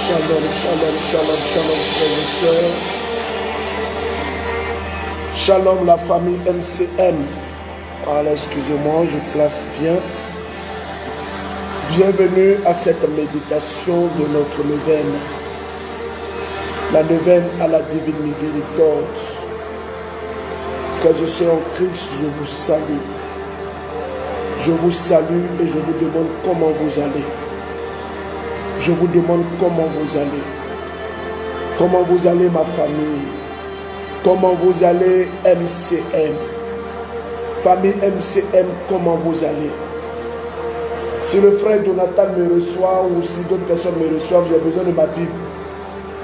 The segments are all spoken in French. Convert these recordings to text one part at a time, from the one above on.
Shalom, shalom, shalom, shalom, frères et sœurs. Shalom, la famille MCM. Alors, excusez-moi, je place bien. Bienvenue à cette méditation de notre neuvaine. La neuvaine à la divine miséricorde. Frères et sœurs en Christ, je vous salue. Je vous salue et je vous demande comment vous allez. Je vous demande comment vous allez. Comment vous allez, ma famille? Comment vous allez, MCM? Famille MCM, comment vous allez? Si le frère Jonathan me reçoit ou si d'autres personnes me reçoivent, j'ai besoin de ma Bible.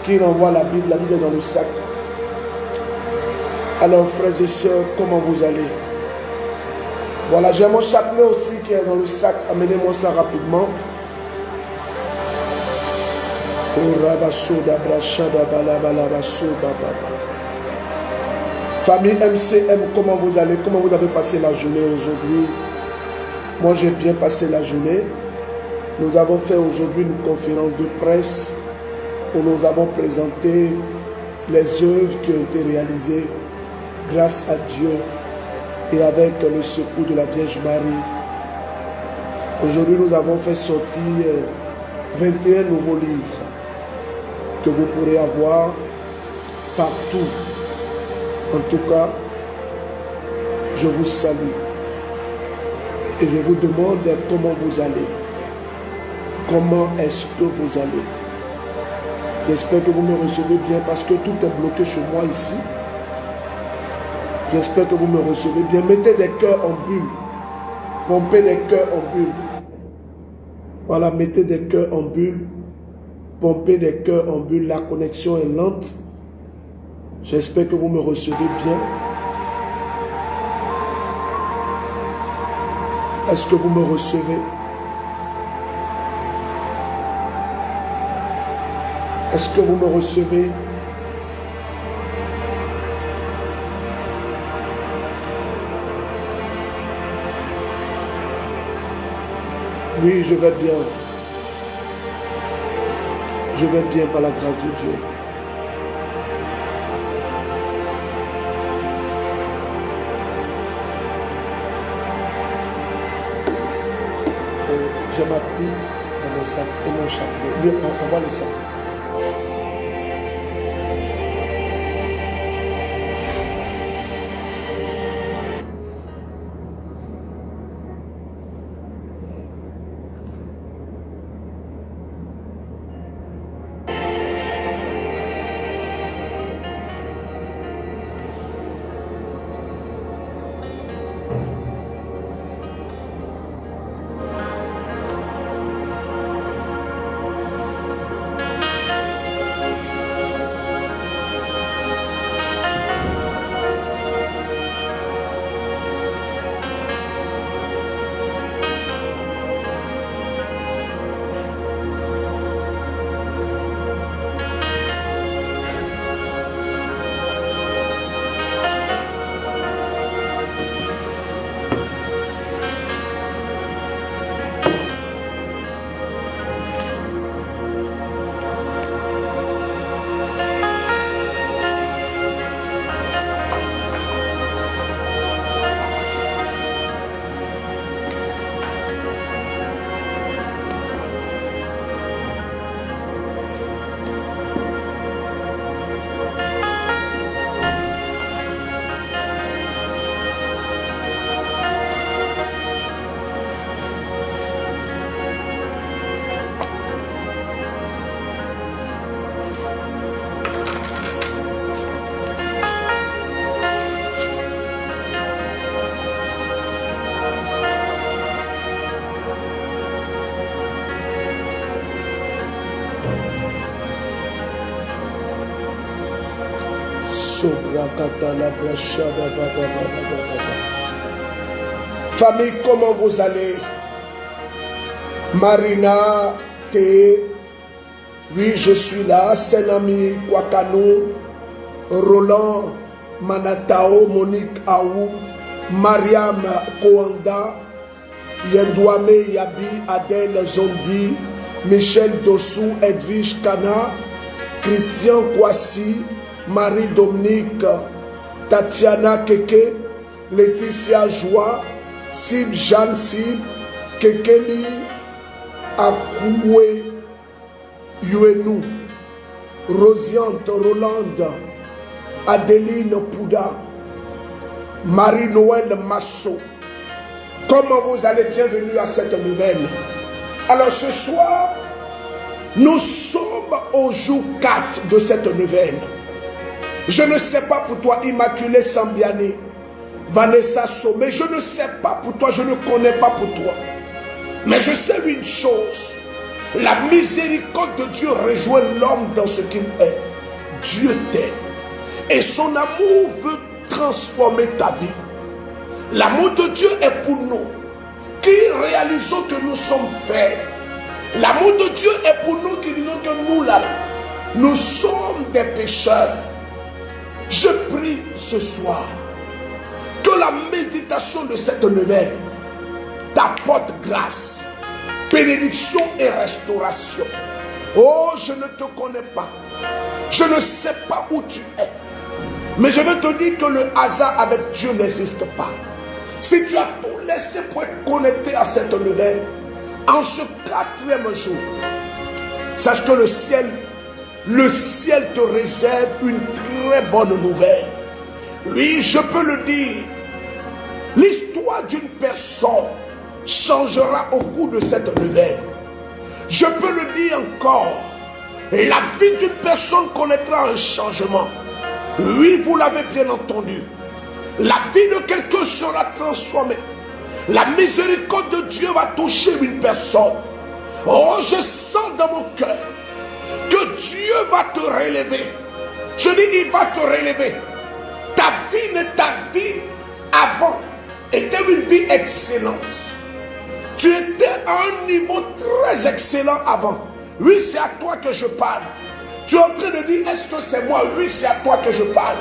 Qui envoie la Bible est dans le sac. Alors, frères et sœurs, comment vous allez? Voilà, j'ai mon chapelet aussi qui est dans le sac. Amenez-moi ça rapidement. Famille MCM, comment vous allez? Comment vous avez passé la journée aujourd'hui? Moi, j'ai bien passé la journée. Nous avons fait aujourd'hui une conférence de presse où nous avons présenté les œuvres qui ont été réalisées grâce à Dieu et avec le secours de la Vierge Marie. Aujourd'hui, nous avons fait sortir 21 nouveaux livres que vous pourrez avoir partout. En tout cas, je vous salue et je vous demande comment vous allez. Comment est-ce que vous allez? J'espère que vous me recevez bien parce que tout est bloqué chez moi ici. J'espère que vous me recevez bien. Mettez des cœurs en bulle. Pompez des cœurs en bulle. Voilà, mettez des cœurs en bulle. Pompez des cœurs en bulle. La connexion est lente. J'espère que vous me recevez bien. Est-ce que vous me recevez? Est-ce que vous me recevez? Oui, je vais bien. Je vais bien par la grâce de Dieu. J'ai ma Bible dans le sac et mon chapelet. On voit le sac. Famille, comment vous allez? Marina, T. Oui, je suis là. Senami Kwakano, Roland Manatao, Monique Aou, Mariam Kouanda, Yendouame Yabi, Adèle Zondi, Michel Dossou, Edwige Kana, Christian Kwasi, Marie-Dominique, Tatiana Keke, Laetitia Joie, Sib Jeanne Sib, Kekeli Akoué Yuenou, Rosiante Rolande, Adeline Pouda, Marie-Noël Massot. Comment vous allez? Bienvenue à cette nouvelle. Alors ce soir, nous sommes au jour 4 de cette nouvelle. Je ne sais pas pour toi, Immaculée Sambiani, Vanessa Sommet, je ne sais pas pour toi, je ne connais pas pour toi. Mais je sais une chose, la miséricorde de Dieu rejoint l'homme dans ce qu'il est. Dieu t'aime. Et son amour veut transformer ta vie. L'amour de Dieu est pour nous, qui réalisons que nous sommes faibles. L'amour de Dieu est pour nous, qui disons que nous, là, nous sommes des pécheurs. Je prie ce soir que la méditation de cette nouvelle t'apporte grâce, bénédiction et restauration. Oh, je ne te connais pas. Je ne sais pas où tu es. Mais je veux te dire que le hasard avec Dieu n'existe pas. Si tu as tout laissé pour être connecté à cette nouvelle, en ce 4e jour, sache que le ciel te réserve une très bonne nouvelle. Oui, je peux le dire. L'histoire d'une personne changera au cours de cette nouvelle. Je peux le dire encore. La vie d'une personne connaîtra un changement. Oui, vous l'avez bien entendu. La vie de quelqu'un sera transformée. La miséricorde de Dieu va toucher une personne. Oh, je sens dans mon cœur que Dieu va te relever. Je dis, il va te relever. Ta vie avant était une vie excellente. Tu étais à un niveau très excellent avant. Oui, c'est à toi que je parle. Tu es en train de dire, est-ce que c'est moi? Oui, c'est à toi que je parle.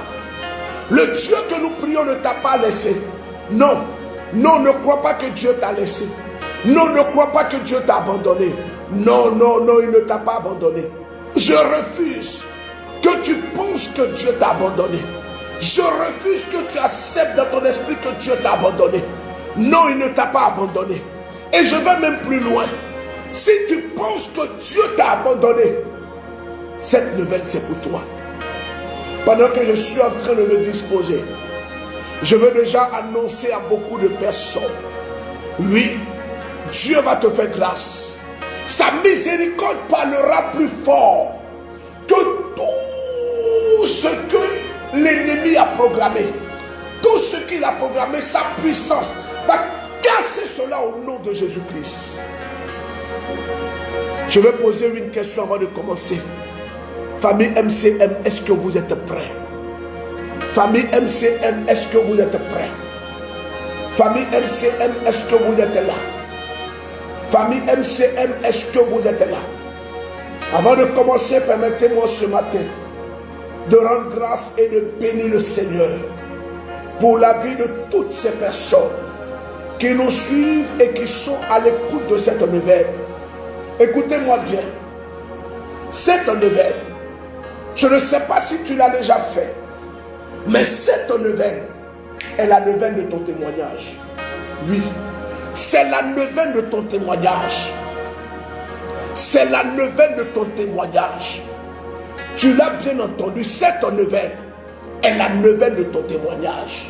Le Dieu que nous prions ne t'a pas laissé. Non, non, ne crois pas que Dieu t'a laissé. Non, ne crois pas que Dieu t'a abandonné. Non, non, non, il ne t'a pas abandonné. Je refuse que tu penses que Dieu t'a abandonné. Je refuse que tu acceptes dans ton esprit que Dieu t'a abandonné. Non, il ne t'a pas abandonné. Et je vais même plus loin. Si tu penses que Dieu t'a abandonné, cette nouvelle c'est pour toi. Pendant que je suis en train de me disposer, je veux déjà annoncer à beaucoup de personnes, oui, Dieu va te faire grâce. Sa miséricorde parlera plus fort que tout ce que l'ennemi a programmé. Tout ce qu'il a programmé, sa puissance va casser cela au nom de Jésus-Christ. Je vais poser une question avant de commencer. Famille MCM, est-ce que vous êtes prêts? Famille MCM, est-ce que vous êtes prêts? Famille MCM, est-ce que vous êtes là? Famille MCM, est-ce que vous êtes là? Avant de commencer, permettez-moi ce matin de rendre grâce et de bénir le Seigneur pour la vie de toutes ces personnes qui nous suivent et qui sont à l'écoute de cette nouvelle. Écoutez-moi bien. Cette nouvelle, je ne sais pas si tu l'as déjà fait, mais cette nouvelle est la nouvelle de ton témoignage. Oui, c'est la nouvelle de ton témoignage. C'est la nouvelle de ton témoignage. Tu l'as bien entendu, cette nouvelle est la nouvelle de ton témoignage.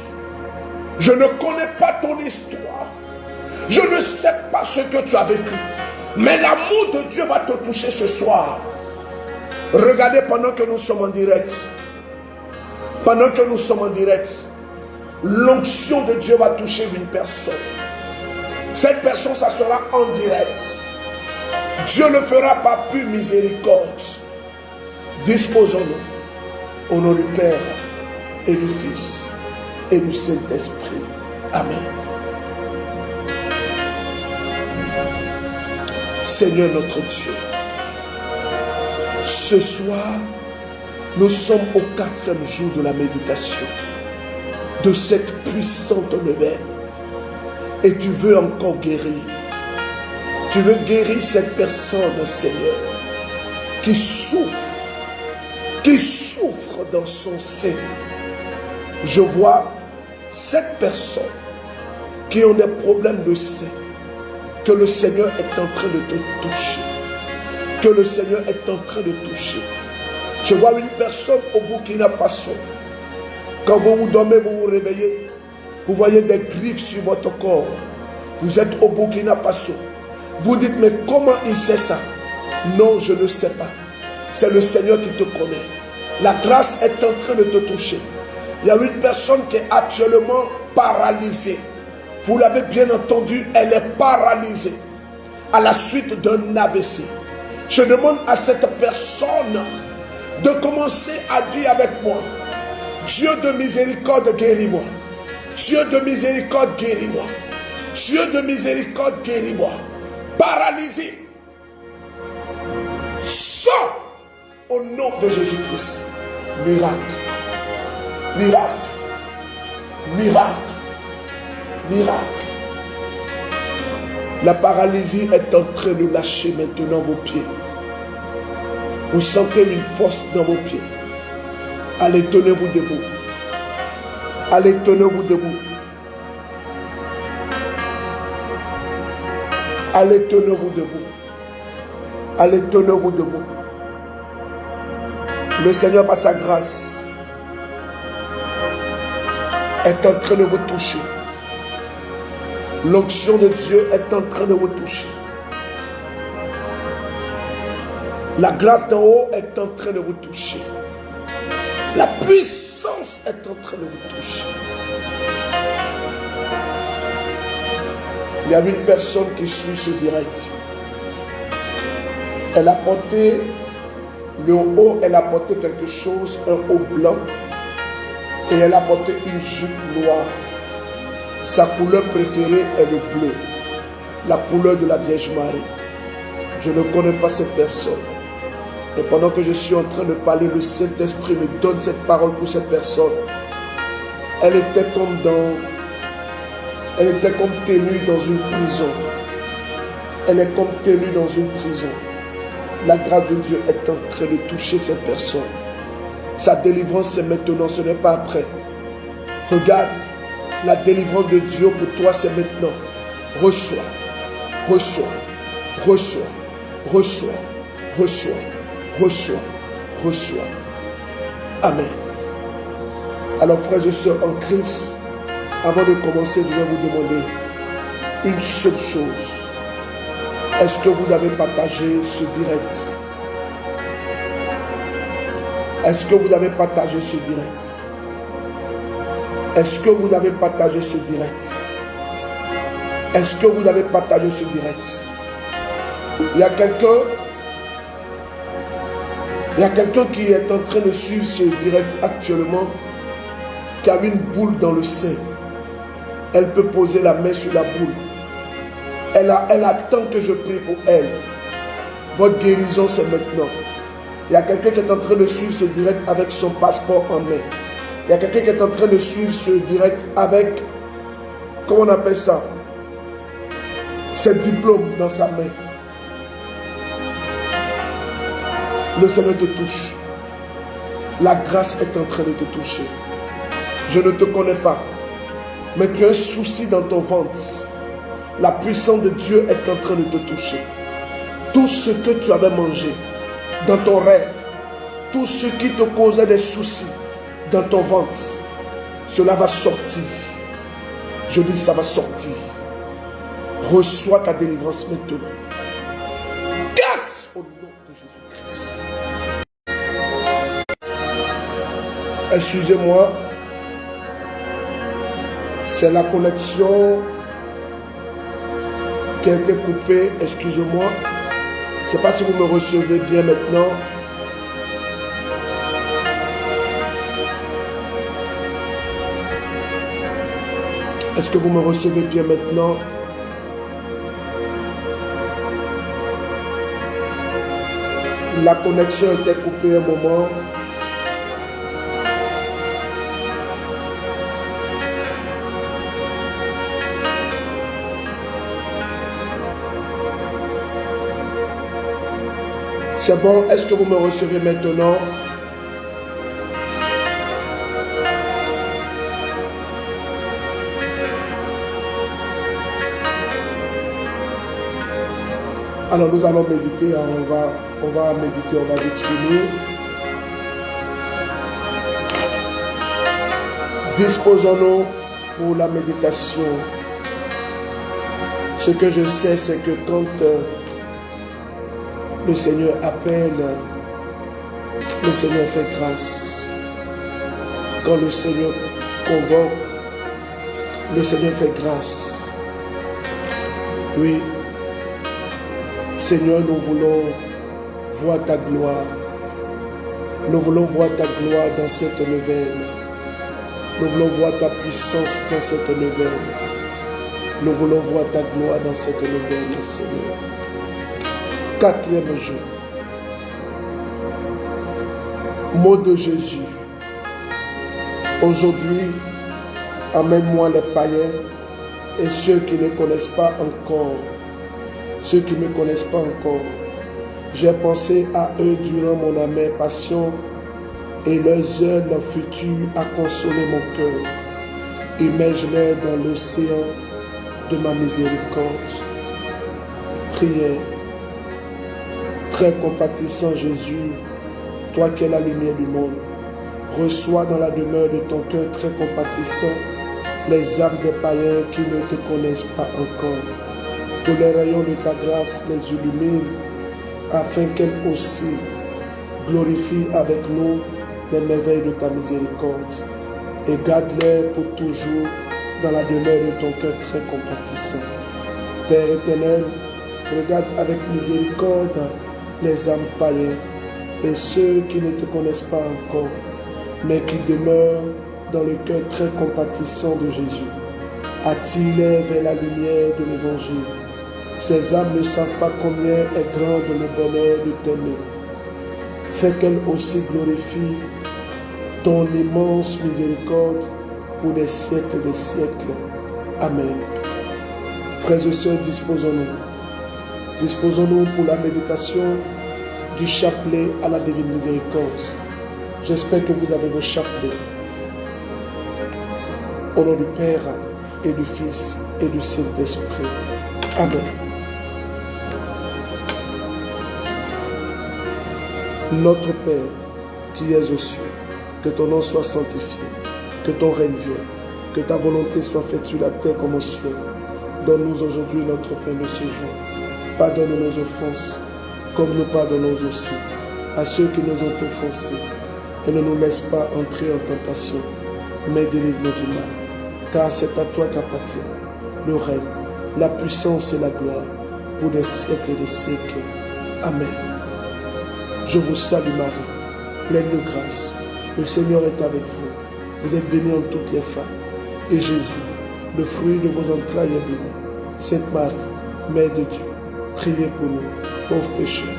Je ne connais pas ton histoire. Je ne sais pas ce que tu as vécu. Mais l'amour de Dieu va te toucher ce soir. Regardez pendant que nous sommes en direct. Pendant que nous sommes en direct, l'onction de Dieu va toucher une personne. Cette personne, ça sera en direct. Dieu le fera par pure miséricorde. Disposons-nous au nom du Père et du Fils et du Saint-Esprit. Amen. Seigneur notre Dieu, ce soir, nous sommes au 4e jour de la méditation de cette puissante nouvelle. Et tu veux encore guérir. Tu veux guérir cette personne, Seigneur, qui souffre dans son sein. Je vois cette personne qui ont des problèmes de sein, que le Seigneur est en train de te toucher. Que le Seigneur est en train de toucher. Je vois une personne au Burkina Faso. Quand vous vous dormez, vous vous réveillez, vous voyez des griffes sur votre corps. Vous êtes au Burkina Faso. Vous dites, mais comment il sait ça? Non, je ne sais pas. C'est le Seigneur qui te connaît. La grâce est en train de te toucher. Il y a une personne qui est actuellement paralysée. Vous l'avez bien entendu, elle est paralysée à la suite d'un AVC. Je demande à cette personne de commencer à dire avec moi, Dieu de miséricorde, guéris-moi. Dieu de miséricorde, guéris-moi. Dieu de miséricorde, guéris-moi. Paralysé, sors au nom de Jésus-Christ. Miracle, miracle, miracle, miracle. La paralysie est en train de lâcher maintenant vos pieds. Vous sentez une force dans vos pieds. Allez, tenez-vous debout. Allez, tenez-vous debout. Allez, tenez-vous debout. Allez, tenez-vous debout. Le Seigneur, par sa grâce, est en train de vous toucher. L'onction de Dieu est en train de vous toucher. La grâce d'en haut est en train de vous toucher. La puissance est en train de vous toucher. Il y a une personne qui suit ce direct. Elle a porté le haut, elle a porté quelque chose, un haut blanc. Et elle a porté une jupe noire. Sa couleur préférée est le bleu. La couleur de la Vierge Marie. Je ne connais pas cette personne. Et pendant que je suis en train de parler, le Saint-Esprit me donne cette parole pour cette personne. Elle était comme tenue dans une prison. Elle est comme tenue dans une prison. La grâce de Dieu est en train de toucher cette personne. Sa délivrance, c'est maintenant, ce n'est pas après. Regarde, la délivrance de Dieu pour toi, c'est maintenant. Reçois, reçois, reçois, reçois, reçois, reçois, reçois. Amen. Alors, frères et sœurs en Christ, avant de commencer, je vais vous demander une seule chose. Est-ce que vous avez partagé ce direct? Est-ce que vous avez partagé ce direct? Est-ce que vous avez partagé ce direct? Est-ce que vous avez partagé ce direct? Il y a quelqu'un qui est en train de suivre ce direct actuellement, qui a une boule dans le sein. Elle peut poser la main sur la boule. Elle attend que je prie pour elle. Votre guérison, c'est maintenant. Il y a quelqu'un qui est en train de suivre ce direct avec son passeport en main. Il y a quelqu'un qui est en train de suivre ce direct avec, comment on appelle ça, ses diplômes dans sa main. Le Seigneur te touche. La grâce est en train de te toucher. Je ne te connais pas, mais tu as un souci dans ton ventre. La puissance de Dieu est en train de te toucher. Tout ce que tu avais mangé dans ton rêve, tout ce qui te causait des soucis dans ton ventre, cela va sortir. Je dis, ça va sortir. Reçois ta délivrance maintenant. Casse au nom de Jésus-Christ. Excusez-moi, c'est la connexion qui a été coupée. Excusez-moi. Je ne sais pas si vous me recevez bien maintenant. Est-ce que vous me recevez bien maintenant? La connexion était coupée un moment. C'est bon, est-ce que vous me recevez maintenant? Alors nous allons méditer, hein, on va méditer, on va vite finir. Disposons-nous pour la méditation. Ce que je sais, c'est que quand le Seigneur appelle, le Seigneur fait grâce. Quand le Seigneur convoque, le Seigneur fait grâce. Oui. Seigneur, nous voulons voir ta gloire. Nous voulons voir ta gloire dans cette neuvaine. Nous voulons voir ta puissance dans cette neuvaine. Nous voulons voir ta gloire dans cette neuvaine, Seigneur. 4e jour. Mot de Jésus. Aujourd'hui, amène-moi les païens et ceux qui ne connaissent pas encore. Ceux qui ne me connaissent pas encore. J'ai pensé à eux durant mon amère passion et leurs heures, leur futur a consolé mon cœur. Immerge-les dans l'océan de ma miséricorde. Prière. Très compatissant Jésus, toi qui es la lumière du monde, reçois dans la demeure de ton cœur très compatissant les âmes des païens qui ne te connaissent pas encore. Que les rayons de ta grâce les illumine, afin qu'elles aussi glorifient avec nous les merveilles de ta miséricorde. Et garde-les pour toujours dans la demeure de ton cœur très compatissant. Père éternel, regarde avec miséricorde les âmes païens et ceux qui ne te connaissent pas encore, mais qui demeurent dans le cœur très compatissant de Jésus. Attire-les vers la lumière de l'Évangile. Ces âmes ne savent pas combien est grand le bonheur de t'aimer. Fais qu'elles aussi glorifient ton immense miséricorde pour des siècles et des siècles. Amen. Frères et sœurs, disposons-nous. Disposons-nous pour la méditation du chapelet à la divine miséricorde. J'espère que vous avez vos chapelets. Au nom du Père et du Fils et du Saint-Esprit. Amen. Notre Père, qui es aux cieux, que ton nom soit sanctifié, que ton règne vienne, que ta volonté soit faite sur la terre comme au ciel. Donne-nous aujourd'hui notre pain de ce jour. Pardonne nos offenses, comme nous pardonnons aussi à ceux qui nous ont offensés. Et ne nous laisse pas entrer en tentation, mais délivre-nous du mal. Car c'est à toi qu'appartient le règne, la puissance et la gloire, pour des siècles et des siècles. Amen. Je vous salue Marie, pleine de grâce. Le Seigneur est avec vous. Vous êtes bénie en toutes les femmes. Et Jésus, le fruit de vos entrailles, est béni. Sainte Marie, Mère de Dieu, priez pour nous, pauvres pécheurs,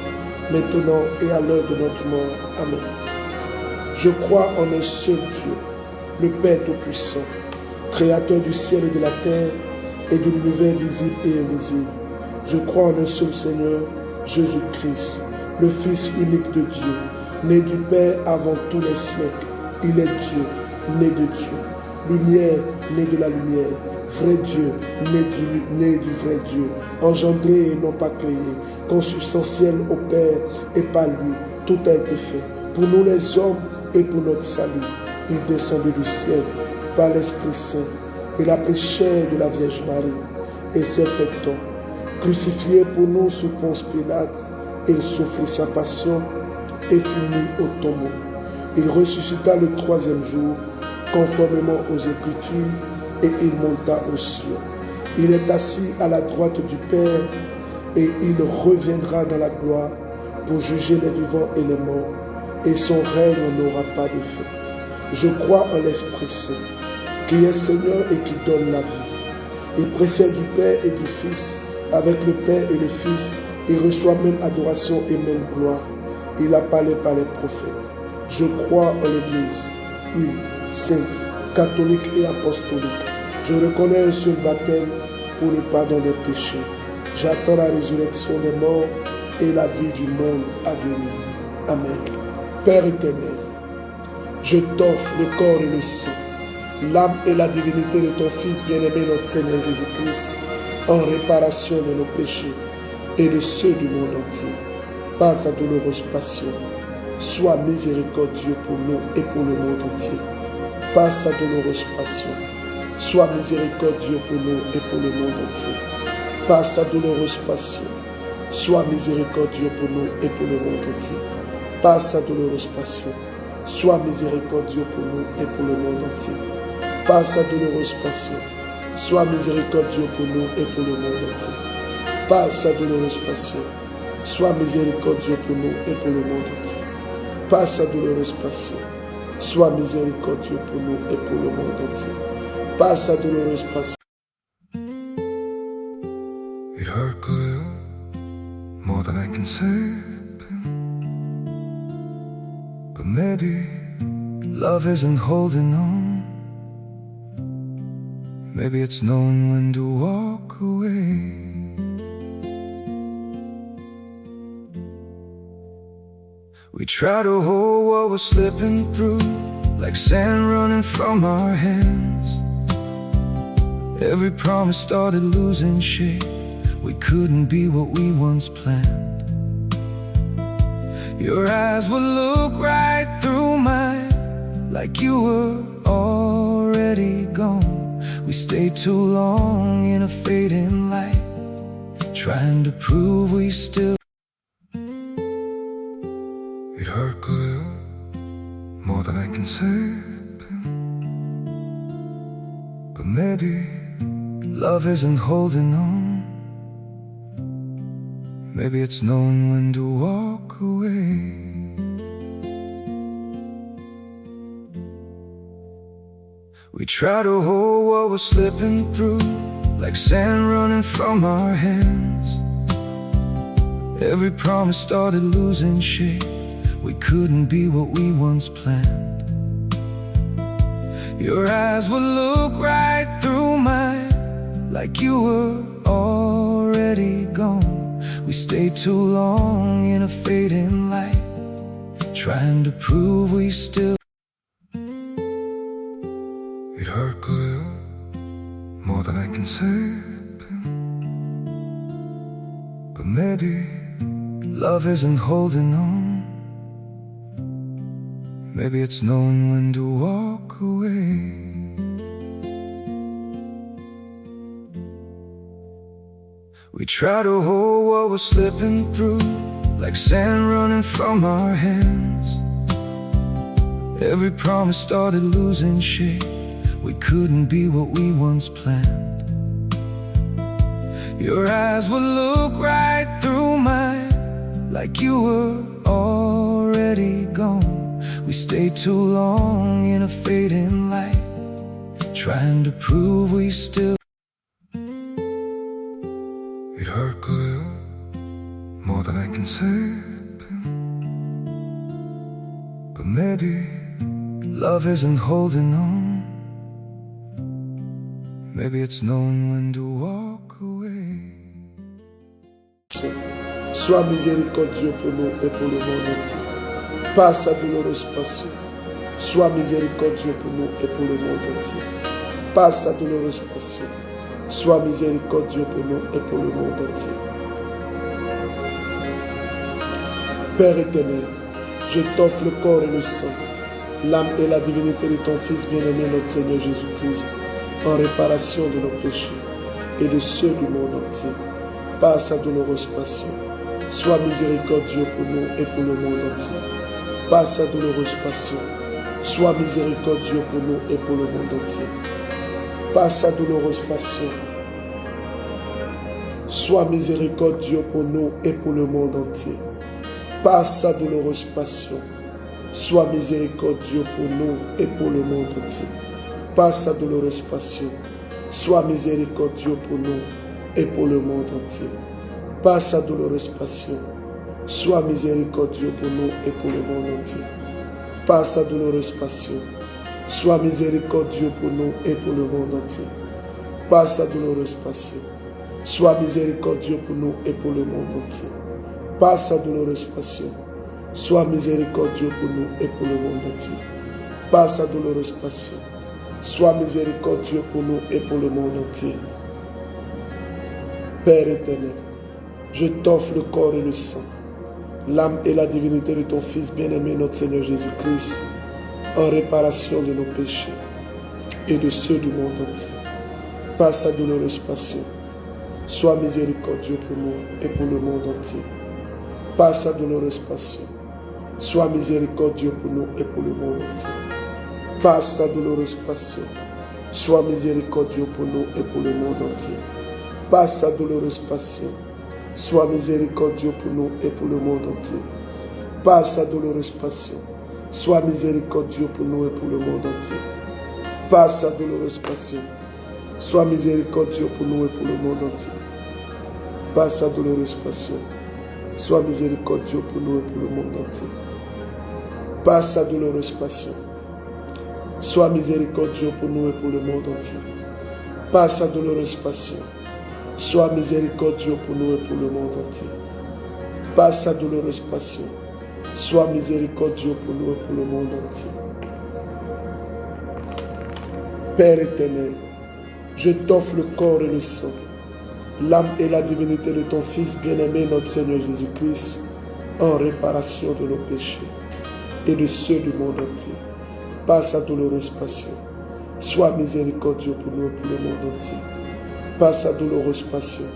maintenant et à l'heure de notre mort. Amen. Je crois en un seul Dieu, le Père Tout-Puissant, Créateur du ciel et de la terre et de l'univers visible et invisible. Je crois en un seul Seigneur, Jésus-Christ, le Fils unique de Dieu, né du Père avant tous les siècles. Il est Dieu, né de Dieu, lumière, né de la lumière, vrai Dieu, né du vrai Dieu, engendré et non pas créé, consubstantiel au Père, et par lui, tout a été fait. Pour nous les hommes et pour notre salut, il descendit du ciel par l'Esprit Saint. Il a pris chair de la Vierge Marie et s'est fait homme. Crucifié pour nous sous Ponce Pilate, il souffrit sa passion et fut mis au tombeau. Il ressuscita le 3e jour, conformément aux Écritures, et il monta aux cieux. Il est assis à la droite du Père, et il reviendra dans la gloire pour juger les vivants et les morts, et son règne n'aura pas de fin. Je crois en l'Esprit Saint, qui est Seigneur et qui donne la vie. Il précède du Père et du Fils, avec le Père et le Fils, il reçoit même adoration et même gloire. Il a parlé par les prophètes. Je crois en l'Église, une, sainte, catholique et apostolique. Je reconnais un seul baptême pour le pardon des péchés. J'attends la résurrection des morts et la vie du monde à venir. Amen. Père éternel, je t'offre le corps et le sang, l'âme et la divinité de ton Fils bien-aimé, notre Seigneur Jésus-Christ, en réparation de nos péchés et de ceux du monde entier. Par sa douloureuse passion, sois miséricordieux pour nous et pour le monde entier. Par sa douloureuse passion, sois miséricordieux pour nous et pour le monde entier. Par sa douloureuse passion, sois miséricordieux pour nous et pour le monde entier. Par sa douloureuse passion, sois miséricordieux pour nous et pour le monde entier. Par sa douloureuse passion, sois miséricordieux pour nous et pour le monde entier. Par sa douloureuse passion, sois miséricordieux pour nous et pour le monde entier. Par sa douloureuse passion, sois miséricordieux pour nous et pour le monde entier. Par sa douloureuse passion. It hurt good, more than I can say. But maybe love isn't holding on. Maybe it's knowing when to walk away. We try to hold what we're slipping through, like sand running from our hands. Every promise started losing shape. We couldn't be what we once planned. Your eyes would look right through mine, like you were already gone. We stayed too long in a fading light, trying to prove we still. It hurt good, more than I can say. But maybe love isn't holding on. Maybe it's knowing when to walk away. We try to hold what we're slipping through, like sand running from our hands. Every promise started losing shape. We couldn't be what we once planned. Your eyes would look right through mine, like you were already gone. We stayed too long in a fading light, trying to prove we still. It hurt good, more than I can say. But maybe love isn't holding on. Maybe it's knowing when to walk away. We try to hold what we're slipping through, like sand running from our hands. Every promise started losing shape. We couldn't be what we once planned. Your eyes would look right through mine, like you were already gone. We stayed too long in a fading light, trying to prove we still. It hurt good, more than I can say. But maybe love isn't holding on. Maybe it's knowing when to walk away. Sois miséricordieux pour nous et pour le monde entier. Par sa douloureuse passion, sois miséricordieux pour nous et pour le monde entier. Par sa douloureuse passion, sois miséricordieux pour nous et pour le monde entier. Père éternel, je t'offre le corps et le sang, l'âme et la divinité de ton Fils bien-aimé, notre Seigneur Jésus-Christ, en réparation de nos péchés et de ceux du monde entier. Par sa douloureuse passion, sois miséricordieux pour nous et pour le monde entier. Par sa douloureuse passion, sois miséricordieux pour nous et pour le monde entier. Par sa douloureuse passion, sois miséricordieux pour nous et pour le monde entier. Par sa douloureuse passion, sois miséricordieux pour nous et pour le monde entier. Par sa douloureuse passion, sois miséricordieux pour nous et pour le monde entier. Par sa douloureuse passion, sois miséricordieux pour nous et pour le monde entier. Par sa douloureuse passion, sois miséricordieux pour nous et pour le monde entier. Par sa douloureuse passion, sois miséricordieux pour nous et pour le monde entier. par sa douloureuse passion, sois miséricordieux pour nous et pour le monde entier. Par sa douloureuse passion, sois miséricordieux pour nous et pour le monde entier. Père éternel, je t'offre le corps et le sang, l'âme et la divinité de ton Fils bien-aimé, notre Seigneur Jésus-Christ, en réparation de nos péchés et de ceux du monde entier. Par sa douloureuse passion, sois miséricordieux pour nous et pour le monde entier. Par sa douloureuse passion, sois miséricordieux pour nous et pour le monde entier. Par sa douloureuse passion, sois miséricordieux pour nous et pour le monde entier. Par sa douloureuse passion, sois miséricordieux pour nous et pour le monde entier. Par sa douloureuse passion, sois miséricordieux pour nous et pour le monde entier. Par sa douloureuse passion, sois miséricordieux pour nous et pour le monde entier. Par sa douloureuse passion, sois miséricordieux pour nous et pour le monde entier. Par sa douloureuse passion, sois miséricordieux pour nous et pour le monde entier. Par sa douloureuse passion, sois miséricordieux pour nous et pour le monde entier. Par sa douloureuse passion, sois miséricordieux pour nous et pour le monde entier. Père éternel, je t'offre le corps et le sang, l'âme et la divinité de ton Fils bien-aimé, notre Seigneur Jésus-Christ, en réparation de nos péchés et de ceux du monde entier. Par sa douloureuse passion, sois miséricordieux pour nous et pour le monde entier. Par sa douloureuse passion,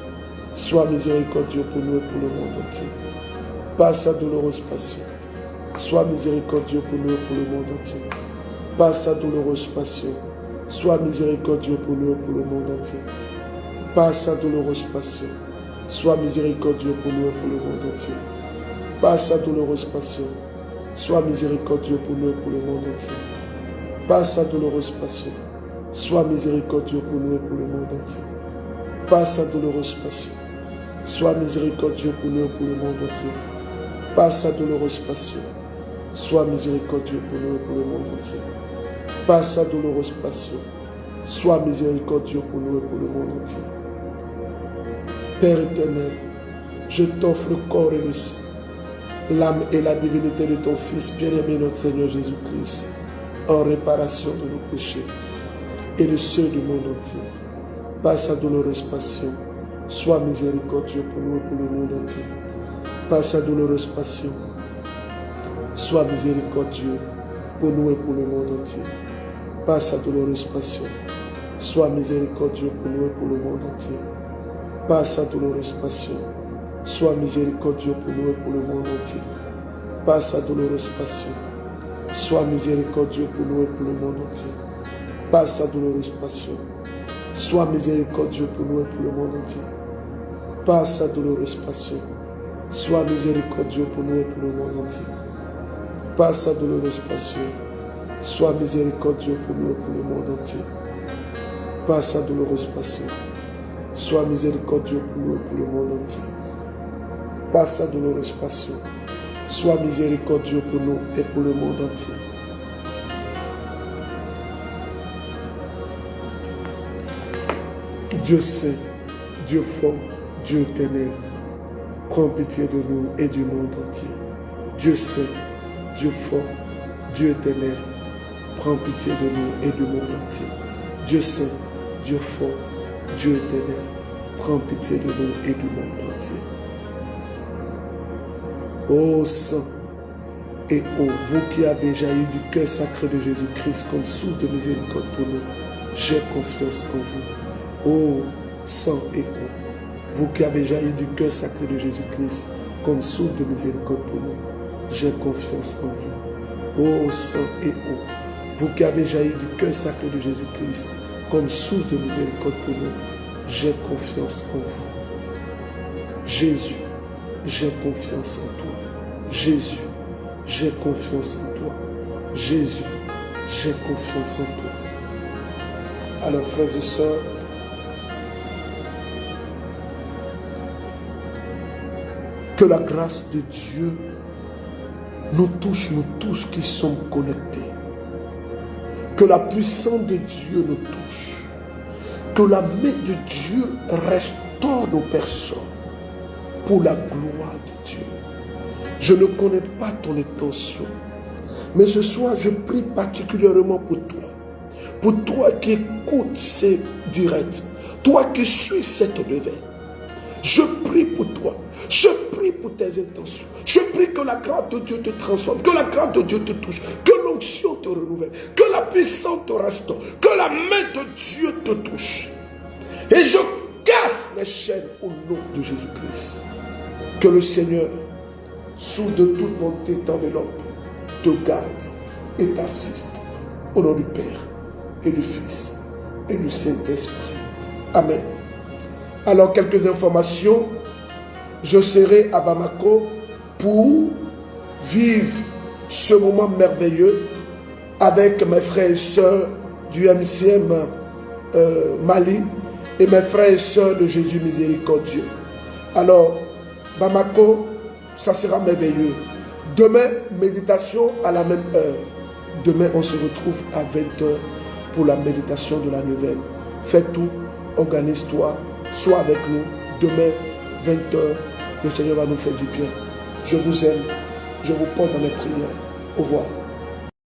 sois miséricordieux pour nous et pour le monde entier. Par sa douloureuse passion, sois miséricordieux pour nous et pour le monde entier. Par sa douloureuse passion, sois miséricordieux pour nous et pour le monde entier. Par sa douloureuse passion, sois miséricordieux pour nous et pour le monde entier. Par sa douloureuse passion, sois miséricordieux pour nous et pour le monde entier. Par sa douloureuse passion, sois miséricordieux pour nous et pour le monde entier. Par sa douloureuse passion, sois miséricordieux pour nous et pour le monde entier. Par sa douloureuse passion, sois miséricordieux pour nous et pour le monde entier. Par sa douloureuse passion, sois miséricordieux pour nous et pour le monde entier. Père éternel, je t'offre le corps et le sang, l'âme et la divinité de ton Fils bien-aimé, notre Seigneur Jésus-Christ, en réparation de nos péchés et de ceux du monde entier. Par sa douloureuse passion, sois miséricordieux pour nous et pour le monde entier. Par sa douloureuse passion, sois miséricordieux pour nous et pour le monde entier. Par sa douloureuse passion, sois miséricordieux pour nous et pour le monde entier. Par sa douloureuse passion, sois miséricordieux pour nous et pour le monde entier. Par sa douloureuse passion, sois miséricordieux pour nous et pour le monde entier. Par sa douloureuse passion, sois miséricordieux pour nous et pour le monde entier. Par sa douloureuse passion, sois miséricordieux pour nous et pour le monde entier. Par sa douloureuse passion, sois miséricordieux pour nous et pour le monde entier. Par sa douloureuse passion, sois miséricordieux pour nous et pour le monde entier. Par sa douloureuse passion, sois miséricordieux pour nous et pour le monde entier. Dieu saint, Dieu fort, Dieu éternel, prends pitié de nous et du monde entier. Dieu saint, Dieu fort, Dieu éternel, prends pitié de nous et du monde entier. Dieu saint, Dieu fort, Dieu éternel, prends pitié de nous et du monde entier. Ô saint et ô vous qui avez jailli du cœur sacré de Jésus-Christ comme source de miséricorde pour nous, j'ai confiance en vous. Ô saint et ô vous qui avez jailli du cœur sacré de Jésus-Christ comme source de miséricorde pour nous, j'ai confiance en vous. Ô saint et ô vous qui avez jailli du cœur sacré de Jésus-Christ comme source de miséricorde pour nous, j'ai confiance en vous. Jésus, j'ai confiance en toi. Jésus, j'ai confiance en toi. Jésus, j'ai confiance en toi. Alors, frères et sœurs, que la grâce de Dieu nous touche, nous tous qui sommes connectés. Que la puissance de Dieu nous touche. Que la main de Dieu restaure nos personnes. pour la gloire de Dieu. Je ne connais pas ton intention, mais ce soir, je prie particulièrement pour toi qui écoutes ces directs, toi qui suis cette nouvelle. Je prie pour toi, je prie pour tes intentions, je prie que la grâce de Dieu te transforme, que la grâce de Dieu te touche, que l'onction te renouvelle, que la puissance te restaure, que la main de Dieu te touche. Et je casse les chaînes au nom de Jésus-Christ. Que le Seigneur, sous de toute bonté, t'enveloppe, te garde et t'assiste. Au nom du Père et du Fils et du Saint-Esprit. Amen. Alors, quelques informations. Je serai à Bamako pour vivre ce moment merveilleux avec mes frères et sœurs du MCM Mali et mes frères et sœurs de Jésus miséricordieux. Alors, Bamako, ça sera merveilleux. Demain, méditation à la même heure. Demain, on se retrouve à 20h pour la méditation de la nouvelle. Fais tout, organise-toi, sois avec nous. Demain, 20h, le Seigneur va nous faire du bien. Je vous aime, je vous porte dans mes prières. Au revoir.